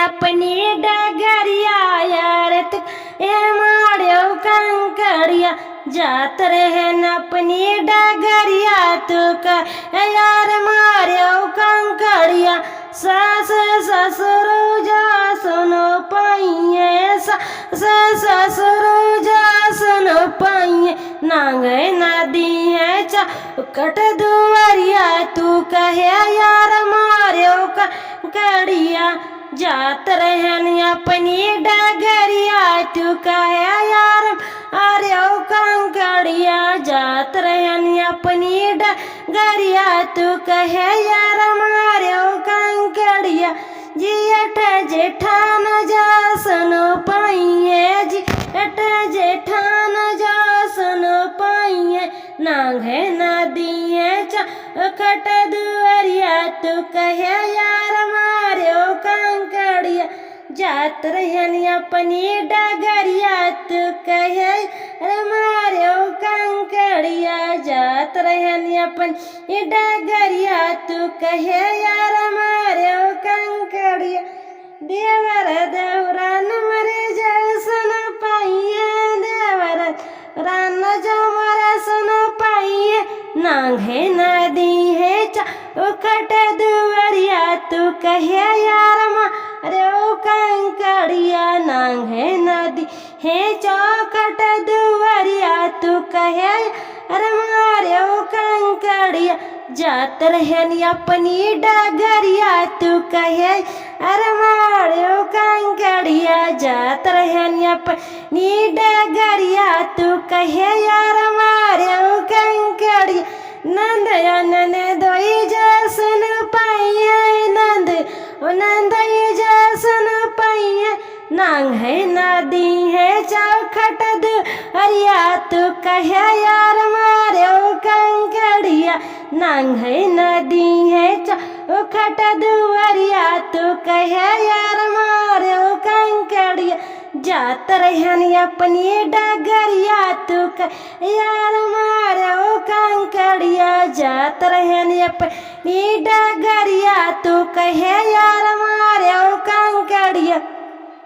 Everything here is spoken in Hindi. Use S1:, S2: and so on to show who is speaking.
S1: अपनी डगरिया यार ए माड़ो कंकड़िया जात रहन अपनी डगरिया तू का यार मारो कंकड़िया सास ससुर जा सुनो पाइए सास ससुर जा सुनो पाइए नांगे नदी है कट दुआरिया तू कहे यार मारो कंकड़िया जात रहन अपनी डगरिया तू कहे यार मारो कंकड़िया जात रहन अपनी डगरिया तू कहे यार मारो कंकड़िया जियट जेठान जा सुनो पाइए जियट जेठान जा सुनो पाइए नांगे नदी है कट दुआरिया तू कहे यार मारो कंकड़िया जात रहन अपनी डगरिया तू कहे मारो कंकड़िया जात रहन अपनी डगरिया तू कहे यार मारो कंकड़िया देवर देवरान मरे जैसन पाइए देवर रान जो मरे सुन पाइए नांगे नदी है चौखट दुआरिया तू कहे यार मारो कंकड़िया नांगे नदी है चौखट दुआरिया तू कहे अरे मारो कंकड़िया जात रहन अपनी डगरिया तू कहे अरे मारो कंकड़िया जात रहन अपनी डगरिया तू कहे यार मारो कंकड़िया नंद नंद दोई जसन पाइए नंद नंद जसन पाइए नांग है नदी है चौखट दुआरिया तू कहे यार मारो कंकड़िया नांग है नदी है चौखट दुआरिया तू कहे यार मारो कंकड़िया जात रहन अपनी डगरिया तू कहे यार मारो कंकड़िया जात रहन अपनी डगरिया तू कहे यार मारो कंकड़िया।